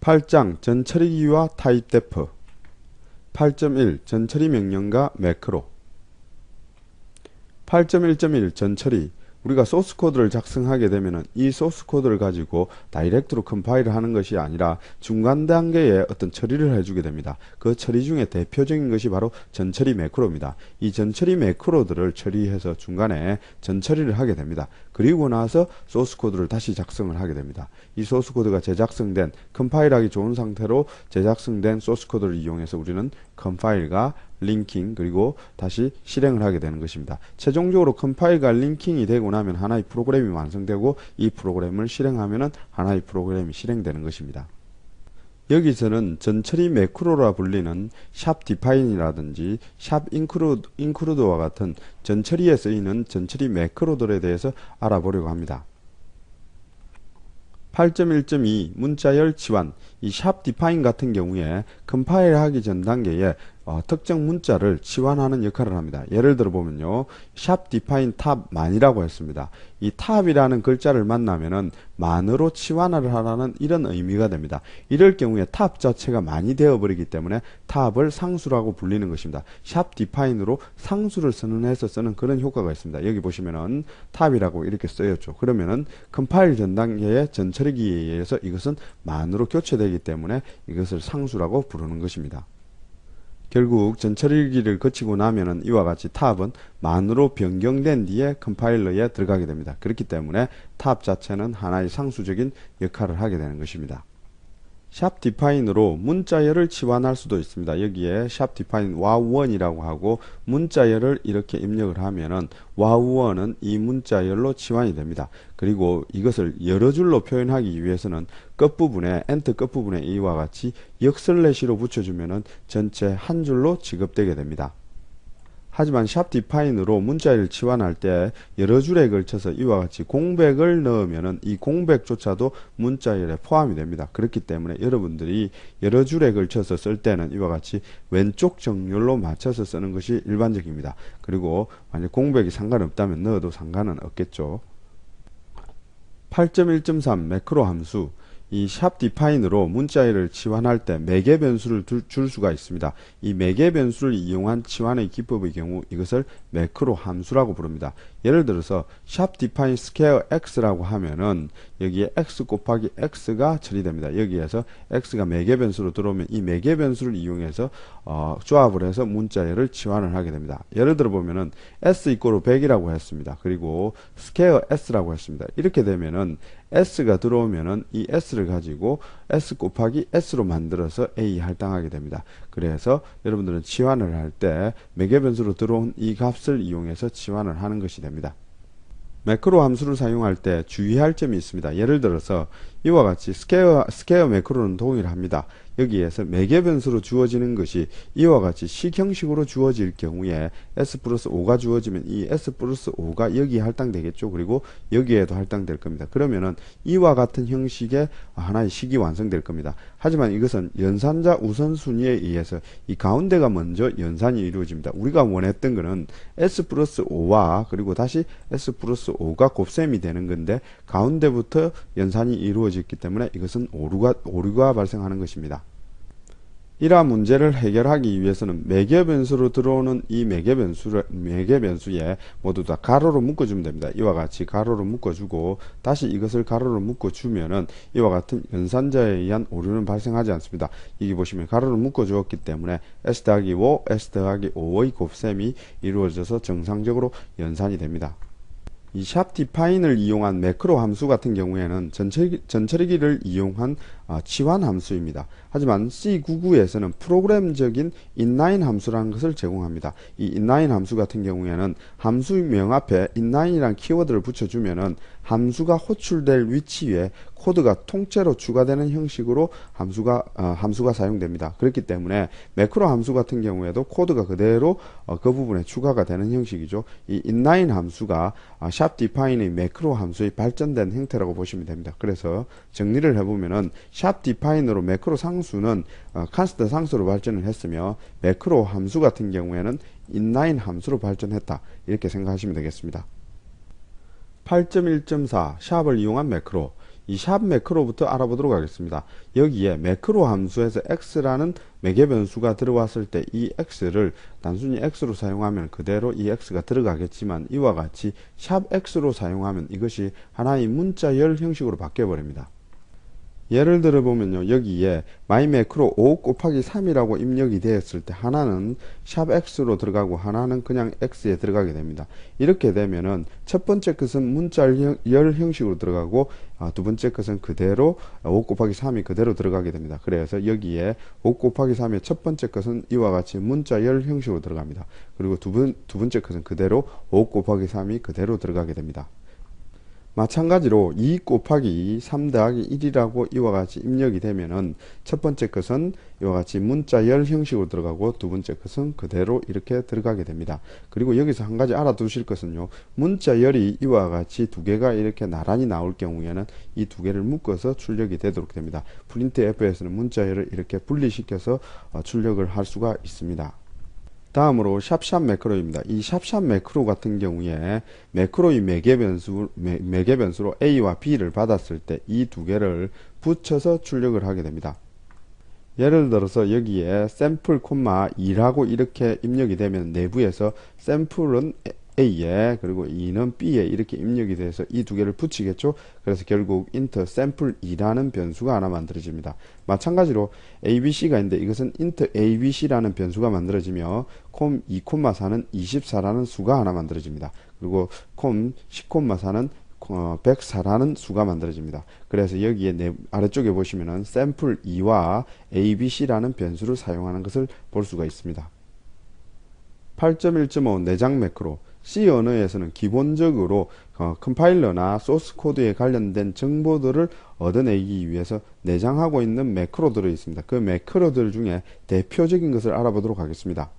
8장 전처리기와 타입 데프. 8.1 전처리 명령과 매크로. 8.1.1 전처리. 우리가 소스 코드를 작성하게 되면은 이 소스 코드를 가지고 다이렉트로 컴파일을 하는 것이 아니라 중간 단계에 어떤 처리를 해주게 됩니다. 그 처리 중에 대표적인 것이 바로 전처리 매크로입니다. 이 전처리 매크로들을 처리해서 중간에 전처리를 하게 됩니다. 그리고 나서 소스 코드를 다시 작성을 하게 됩니다. 이 소스 코드가 재작성된, 컴파일하기 좋은 상태로 재작성된 소스 코드를 이용해서 우리는 컴파일과 링킹 그리고 다시 실행을 하게 되는 것입니다. 최종적으로 컴파일과 링킹이 되고 나면 하나의 프로그램이 완성되고 이 프로그램을 실행하면 하나의 프로그램이 실행되는 것입니다. 여기서는 전처리 매크로라 불리는 샵 디파인이라든지 샵 인크루드와 같은 전처리에 쓰이는 전처리 매크로들에 대해서 알아보려고 합니다. 8.1.2 문자열 치환. 이 샵 디파인 같은 경우에 컴파일 하기 전 단계에 특정 문자를 치환하는 역할을 합니다. 예를 들어 보면요, 샵 디파인 탑 만이라고 했습니다. 이 탑이라는 글자를 만나면은 만으로 치환을 하라는 이런 의미가 됩니다. 이럴 경우에 탑 자체가 만이 되어 버리기 때문에 탑을 상수라고 불리는 것입니다. 샵 디파인으로 상수를 선언해서 쓰는 그런 효과가 있습니다. 여기 보시면은 탑이라고 이렇게 쓰였죠. 그러면은 컴파일 전 단계의 전처리기에 의해서 이것은 만으로 교체되기 때문에 이것을 상수라고 부르는 것입니다. 결국 전처리기를 거치고 나면은 이와 같이 탑은 만으로 변경된 뒤에 컴파일러에 들어가게 됩니다. 그렇기 때문에 탑 자체는 하나의 상수적인 역할을 하게 되는 것입니다. 샵 디파인으로 문자열을 치환할 수도 있습니다. 여기에 샵 디파인 wow1이라고 하고 문자열을 이렇게 입력을 하면은 wow1은 이 문자열로 치환이 됩니다. 그리고 이것을 여러 줄로 표현하기 위해서는 끝부분에 엔터 끝부분에 이와 같이 역슬래시로 붙여주면은 전체 한 줄로 취급되게 됩니다. 하지만 샵 디파인으로 문자열을 치환할 때 여러 줄에 걸쳐서 이와 같이 공백을 넣으면은 이 공백조차도 문자열에 포함이 됩니다. 그렇기 때문에 여러분들이 여러 줄에 걸쳐서 쓸 때는 이와 같이 왼쪽 정렬로 맞춰서 쓰는 것이 일반적입니다. 그리고 만약 공백이 상관없다면 넣어도 상관은 없겠죠. 8.1.3 매크로 함수. 이 샵 디파인으로 문자열을 치환할 때 매개 변수를 줄 수가 있습니다. 이 매개 변수를 이용한 치환의 기법의 경우 이것을 매크로 함수라고 부릅니다. 예를 들어서 샵 디파인 스퀘어 x라고 하면은 여기에 x 곱하기 x가 처리됩니다. 여기에서 x가 매개 변수로 들어오면 이 매개 변수를 이용해서 조합을 해서 문자열을 치환을 하게 됩니다. 예를 들어 보면은 s 이꼬르 100이라고 했습니다. 그리고 스퀘어 s라고 했습니다. 이렇게 되면은 s가 들어오면은 이 s를 가지고 s 곱하기 s로 만들어서 a 할당하게 됩니다. 그래서 여러분들은 치환을 할 때 매개 변수로 들어온 이 값을 이용해서 치환을 하는 것이 됩니다. 매크로 함수를 사용할 때 주의할 점이 있습니다. 예를 들어서 이와 같이 스퀘어 매크로는 동일합니다. 여기에서 매개 변수로 주어지는 것이 이와 같이 식 형식으로 주어질 경우에 s 플러스 5가 주어지면 이 s 플러스 5가 여기에 할당되겠죠. 그리고 여기에도 할당될 겁니다. 그러면은 이와 같은 형식의 하나의 식이 완성될 겁니다. 하지만 이것은 연산자 우선순위에 의해서 이 가운데가 먼저 연산이 이루어집니다. 우리가 원했던 것은 s 플러스 5와 그리고 다시 s 플러스 5가 곱셈이 되는 건데 가운데부터 연산이 이루어졌기 때문에 이것은 오류가 발생하는 것입니다. 이러한 문제를 해결하기 위해서는 매개 변수로 들어오는 이 매개 변수에 모두 다 가로로 묶어주면 됩니다. 이와 같이 가로로 묶어주고 다시 이것을 가로로 묶어주면은 이와 같은 연산자에 의한 오류는 발생하지 않습니다. 여기 보시면 가로로 묶어주었기 때문에 s 더하기 5, s 더하기 5의 곱셈이 이루어져서 정상적으로 연산이 됩니다. 이 샵 디파인을 이용한 매크로 함수 같은 경우에는 전처리기를 이용한 치환 함수입니다. 하지만 C99에서는 프로그램적인 inline 함수라는 것을 제공합니다. 이 inline 함수 같은 경우에는 함수명 앞에 inline이라는 키워드를 붙여주면은 함수가 호출될 위치에 코드가 통째로 추가되는 형식으로 함수가 사용됩니다. 그렇기 때문에 매크로 함수 같은 경우에도 코드가 그대로 그 부분에 추가가 되는 형식이죠. 이 inline 함수가 샵 디파인의 매크로 함수의 발전된 형태라고 보시면 됩니다. 그래서 정리를 해보면은 샵 디파인으로 매크로 상수는 컨스턴트 상수로 발전을 했으며 매크로 함수 같은 경우에는 inline 함수로 발전했다. 이렇게 생각하시면 되겠습니다. 8.1.4 샵을 이용한 매크로. 이 샵 매크로부터 알아보도록 하겠습니다. 여기에 매크로 함수에서 x라는 매개 변수가 들어왔을 때 이 x를 단순히 x로 사용하면 그대로 이 x가 들어가겠지만 이와 같이 샵 x로 사용하면 이것이 하나의 문자열 형식으로 바뀌어 버립니다. 예를 들어 보면요, 여기에 myMacro 5 곱하기 3이라고 입력이 되었을 때 하나는 샵 x로 들어가고 하나는 그냥 x에 들어가게 됩니다. 이렇게 되면은 첫 번째 것은 문자열 형식으로 들어가고 두 번째 것은 그대로 5 곱하기 3이 그대로 들어가게 됩니다. 그래서 여기에 5 곱하기 3의 첫 번째 것은 이와 같이 문자열 형식으로 들어갑니다. 그리고 두 번째 것은 그대로 5 곱하기 3이 그대로 들어가게 됩니다. 마찬가지로 2 곱하기 3 더하기 1이라고 이와 같이 입력이 되면은 첫 번째 것은 이와 같이 문자열 형식으로 들어가고 두 번째 것은 그대로 이렇게 들어가게 됩니다. 그리고 여기서 한 가지 알아두실 것은요, 문자열이 이와 같이 두 개가 이렇게 나란히 나올 경우에는 이 두 개를 묶어서 출력이 되도록 됩니다. 프린트F에서는 문자열을 이렇게 분리시켜서 출력을 할 수가 있습니다. 다음으로 샵샵 매크로입니다. 이 샵샵 매크로 같은 경우에 매크로의 매개 변수로 A와 B를 받았을 때 이 두 개를 붙여서 출력을 하게 됩니다. 예를 들어서 여기에 샘플, 2라고 이렇게 입력이 되면 내부에서 샘플은 A에 그리고 2는 B에 이렇게 입력이 돼서 이 두 개를 붙이겠죠. 그래서 결국 int sample2라는 변수가 하나 만들어집니다. 마찬가지로 ABC가 있는데 이것은 int ABC라는 변수가 만들어지며 콤2, 4는 24라는 수가 하나 만들어집니다. 그리고 콤 10, 4는 104라는 수가 만들어집니다. 그래서 여기에 아래쪽에 보시면은 sample2와 ABC라는 변수를 사용하는 것을 볼 수가 있습니다. 8.1.5 내장 매크로 C 언어에서는 기본적으로 컴파일러나 소스 코드에 관련된 정보들을 얻어내기 위해서 내장하고 있는 매크로들이 있습니다. 그 매크로들 중에 대표적인 것을 알아보도록 하겠습니다.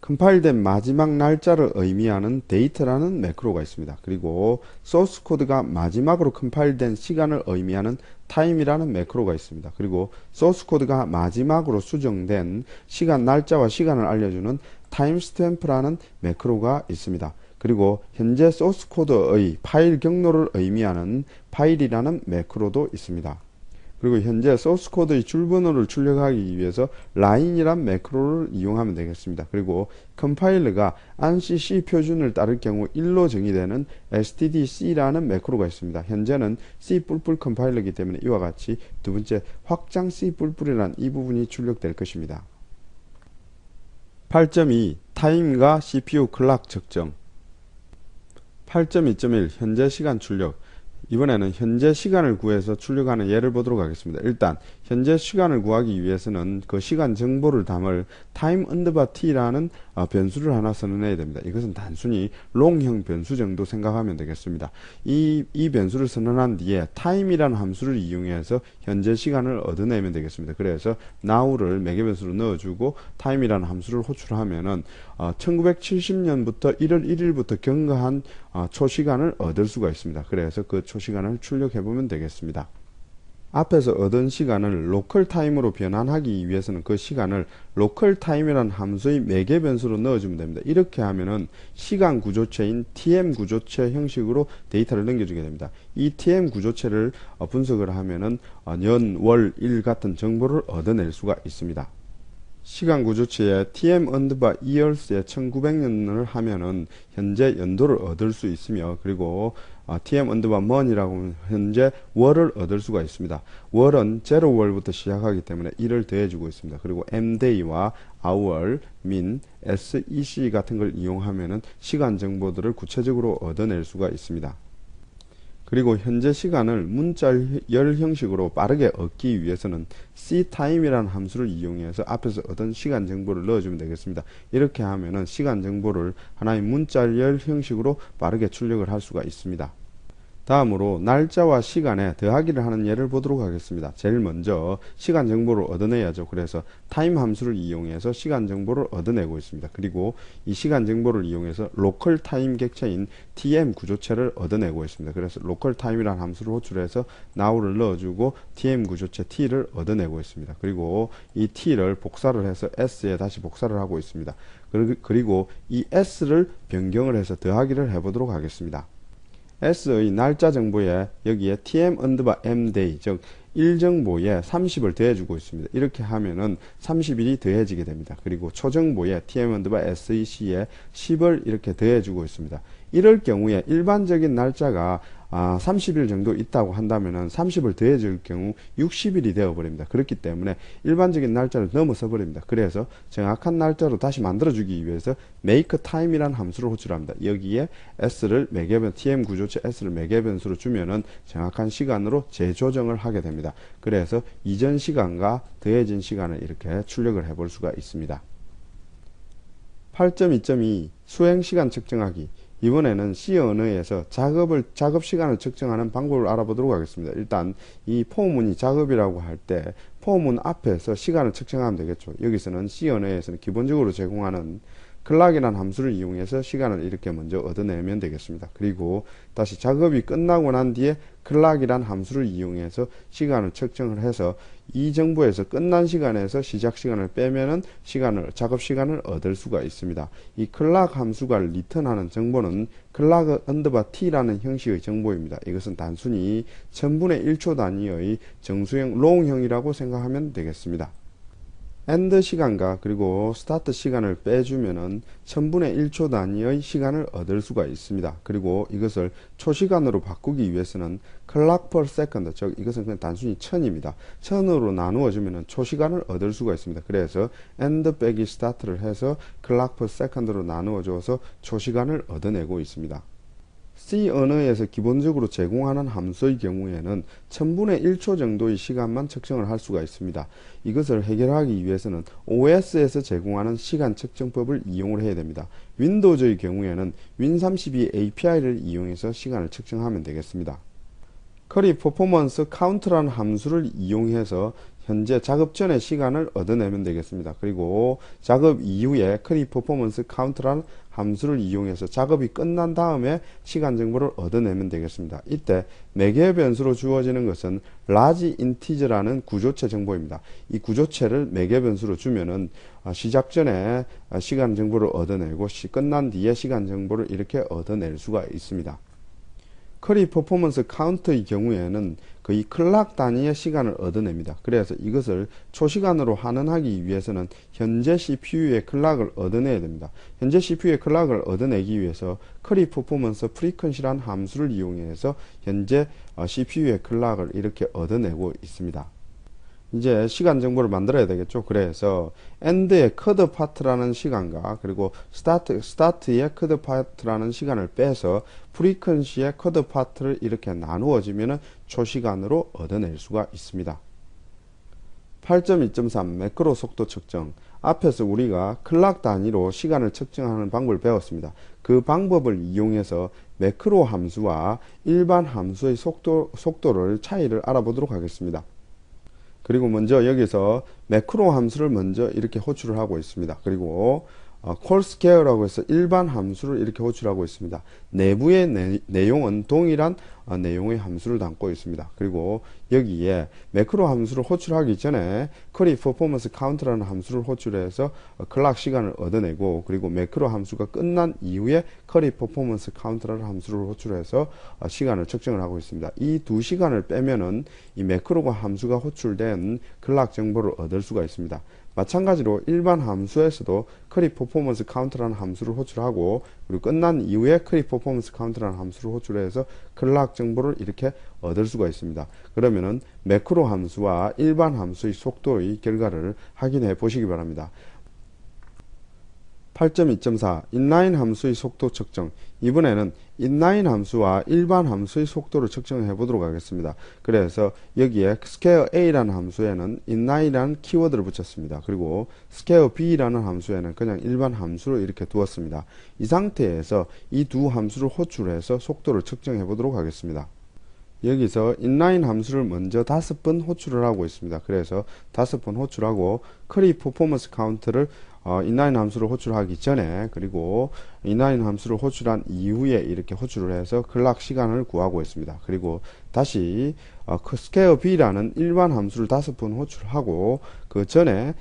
컴파일된 마지막 날짜를 의미하는 date라는 매크로가 있습니다. 그리고 소스 코드가 마지막으로 컴파일된 시간을 의미하는 time이라는 매크로가 있습니다. 그리고 소스 코드가 마지막으로 수정된 시간, 날짜와 시간을 알려주는 timestamp라는 매크로가 있습니다. 그리고 현재 소스 코드의 파일 경로를 의미하는 파일이라는 매크로도 있습니다. 그리고 현재 소스 코드의 줄번호를 출력하기 위해서 line이란 매크로를 이용하면 되겠습니다. 그리고 컴파일러가 ANSI C 표준을 따를 경우 1로 정의되는 stdc라는 매크로가 있습니다. 현재는 C++ 컴파일러이기 때문에 이와 같이 두 번째 확장 C++이란 이 부분이 출력될 것입니다. 8.2 타임과 CPU 클락 측정. 8.2.1 현재 시간 출력. 이번에는 현재 시간을 구해서 출력하는 예를 보도록 하겠습니다. 일단 현재 시간을 구하기 위해서는 그 시간 정보를 담을 time underbar t라는 변수를 하나 선언해야 됩니다. 이것은 단순히 long형 변수 정도 생각하면 되겠습니다. 이 변수를 선언한 뒤에 time이라는 함수를 이용해서 현재 시간을 얻어내면 되겠습니다. 그래서 now를 매개 변수로 넣어주고 time이라는 함수를 호출하면은 1970년부터 1월 1일부터 경과한 초시간을 얻을 수가 있습니다. 그래서 그 초시간을 출력해 보면 되겠습니다. 앞에서 얻은 시간을 로컬 타임으로 변환하기 위해서는 그 시간을 로컬 타임이라는 함수의 매개 변수로 넣어주면 됩니다. 이렇게 하면은 시간 구조체인 TM 구조체 형식으로 데이터를 넘겨주게 됩니다. 이 TM 구조체를 분석을 하면은 년, 월, 일 같은 정보를 얻어낼 수가 있습니다. 시간 구조체에 TM underbar years에 1900년을 하면은 현재 연도를 얻을 수 있으며, 그리고 TM underbar month이라고 하면 현재 월을 얻을 수가 있습니다. 월은 0월부터 시작하기 때문에 1을 더해주고 있습니다. 그리고 mday와 hour, min, sec 같은 걸 이용하면은 시간 정보들을 구체적으로 얻어낼 수가 있습니다. 그리고 현재 시간을 문자열 형식으로 빠르게 얻기 위해서는 ctime이라는 함수를 이용해서 앞에서 얻은 시간 정보를 넣어주면 되겠습니다. 이렇게 하면은 시간 정보를 하나의 문자열 형식으로 빠르게 출력을 할 수가 있습니다. 다음으로 날짜와 시간에 더하기를 하는 예를 보도록 하겠습니다. 제일 먼저 시간 정보를 얻어내야죠. 그래서 time 함수를 이용해서 시간 정보를 얻어내고 있습니다. 그리고 이 시간 정보를 이용해서 로컬 타임 객체인 tm 구조체를 얻어내고 있습니다. 그래서 로컬 타임이라는 함수를 호출해서 now를 넣어주고 tm 구조체 t를 얻어내고 있습니다. 그리고 이 t를 복사를 해서 s에 다시 복사를 하고 있습니다. 그리고 이 s를 변경을 해서 더하기를 해보도록 하겠습니다. S의 날짜 정보에 여기에 tm 언더바 mday, 즉 일정보에 30을 더해주고 있습니다. 이렇게 하면은 30일이 더해지게 됩니다. 그리고 초정보에 tm 언더바 sec에 10을 이렇게 더해주고 있습니다. 이럴 경우에 일반적인 날짜가 30일 정도 있다고 한다면은 30을 더해줄 경우 60일이 되어버립니다. 그렇기 때문에 일반적인 날짜를 넘어서 버립니다. 그래서 정확한 날짜로 다시 만들어주기 위해서 make time이라는 함수를 호출합니다. 여기에 s를 매개변, tm 구조체 s를 매개변수로 주면은 정확한 시간으로 재조정을 하게 됩니다. 그래서 이전 시간과 더해진 시간을 이렇게 출력을 해볼 수가 있습니다. 8.2.2 수행시간 측정하기. 이번에는 C 언어에서 작업 시간을 측정하는 방법을 알아보도록 하겠습니다. 일단 이 포문이 작업이라고 할 때 포문 앞에서 시간을 측정하면 되겠죠. 여기서는 C 언어에서는 기본적으로 제공하는 클락이라는 함수를 이용해서 시간을 이렇게 먼저 얻어내면 되겠습니다. 그리고 다시 작업이 끝나고 난 뒤에 클락이라는 함수를 이용해서 시간을 측정을 해서 이 정보에서 끝난 시간에서 시작 시간을 빼면은 작업 시간을 얻을 수가 있습니다. 이 클락 함수가 리턴하는 정보는 클락 언더바 t라는 형식의 정보입니다. 이것은 단순히 1000분의 1초 단위의 정수형 롱형이라고 생각하면 되겠습니다. end 시간과 그리고 start 시간을 빼주면은 1000분의 1초 단위의 시간을 얻을 수가 있습니다. 그리고 이것을 초시간으로 바꾸기 위해서는 clock per second, 즉 이것은 그냥 단순히 1000입니다. 1000으로 나누어주면은 초시간을 얻을 수가 있습니다. 그래서 end 빼기 start를 해서 clock per second로 나누어줘서 초시간을 얻어내고 있습니다. C 언어에서 기본적으로 제공하는 함수의 경우에는 1000분의 1초 정도의 시간만 측정을 할 수가 있습니다. 이것을 해결하기 위해서는 OS에서 제공하는 시간 측정법을 이용을 해야 됩니다. 윈도우즈의 경우에는 Win32 API를 이용해서 시간을 측정하면 되겠습니다. 커리 퍼포먼스 카운트라는 함수를 이용해서 현재 작업 전의 시간을 얻어내면 되겠습니다. 그리고 작업 이후에 커리 퍼포먼스 카운트라는 함수를 이용해서 작업이 끝난 다음에 시간 정보를 얻어내면 되겠습니다. 이때 매개 변수로 주어지는 것은 large integer라는 구조체 정보입니다. 이 구조체를 매개 변수로 주면은 시작 전에 시간 정보를 얻어내고 끝난 뒤에 시간 정보를 이렇게 얻어낼 수가 있습니다. 커리 퍼포먼스 카운트의 경우에는 거의 클락 단위의 시간을 얻어냅니다. 그래서 이것을 초시간으로 환원하기 위해서는 현재 CPU의 클락을 얻어내야 됩니다. 현재 CPU의 클락을 얻어내기 위해서 커리 퍼포먼스 프리퀀시라는 함수를 이용해서 현재 CPU의 클락을 이렇게 얻어내고 있습니다. 이제 시간 정보를 만들어야 되겠죠. 그래서 end의 cut part라는 시간과 그리고 start의 cut part라는 시간을 빼서 frequency의 cut part를 이렇게 나누어지면 초시간으로 얻어낼 수가 있습니다. 8.2.3 매크로 속도 측정. 앞에서 우리가 클락 단위로 시간을 측정하는 방법을 배웠습니다. 그 방법을 이용해서 매크로 함수와 일반 함수의 속도를 차이를 알아보도록 하겠습니다. 그리고 먼저 여기서 매크로 함수를 먼저 이렇게 호출을 하고 있습니다. 그리고 call scare라고 해서 일반 함수를 이렇게 호출하고 있습니다. 내부의 내용은 동일한 내용의 함수를 담고 있습니다. 그리고 여기에 매크로 함수를 호출하기 전에 curry performance count라는 함수를 호출해서 클락 시간을 얻어내고, 그리고 매크로 함수가 끝난 이후에 curry performance count라는 함수를 호출해서 시간을 측정을 하고 있습니다. 이 두 시간을 빼면은 이 매크로가 함수가 호출된 클락 정보를 얻을 수가 있습니다. 마찬가지로 일반 함수에서도 curry performance count라는 함수를 호출하고, 그리고 끝난 이후에 curry performance count라는 함수를 호출해서 클락 정보를 이렇게 얻을 수가 있습니다. 그러면은 매크로 함수와 일반 함수의 속도의 결과를 확인해 보시기 바랍니다. 8.2.4 inline 함수의 속도 측정. 이번에는 inline 함수와 일반 함수의 속도를 측정해 보도록 하겠습니다. 그래서 여기에 scale a라는 함수에는 inline이라는 키워드를 붙였습니다. 그리고 scale b라는 함수에는 그냥 일반 함수로 이렇게 두었습니다. 이 상태에서 이 두 함수를 호출해서 속도를 측정해 보도록 하겠습니다. 여기서 inline 함수를 먼저 5번 호출을 하고 있습니다. 그래서 5번 호출하고 curry performance count를 inline 함수를 호출하기 전에, 그리고 inline 함수를 호출한 이후에 이렇게 호출을 해서 클락 시간을 구하고 있습니다. 그리고 다시 square b라는 일반 함수를 5번 호출하고 그 전에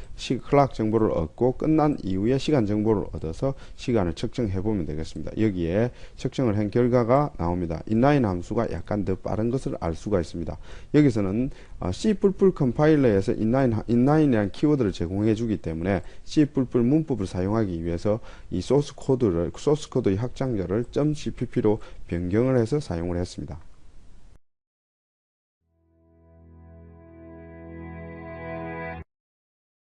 클락 정보를 얻고 끝난 이후에 시간 정보를 얻어서 시간을 측정해 보면 되겠습니다. 여기에 측정을 한 결과가 나옵니다. inline 함수가 약간 더 빠른 것을 알 수가 있습니다. 여기서는 C++ 컴파일러에서 inline이라는 키워드를 제공해 주기 때문에 C++ 문법을 사용하기 위해서 이 소스 코드의 확장자를 .cpp로 변경을 해서 사용을 했습니다.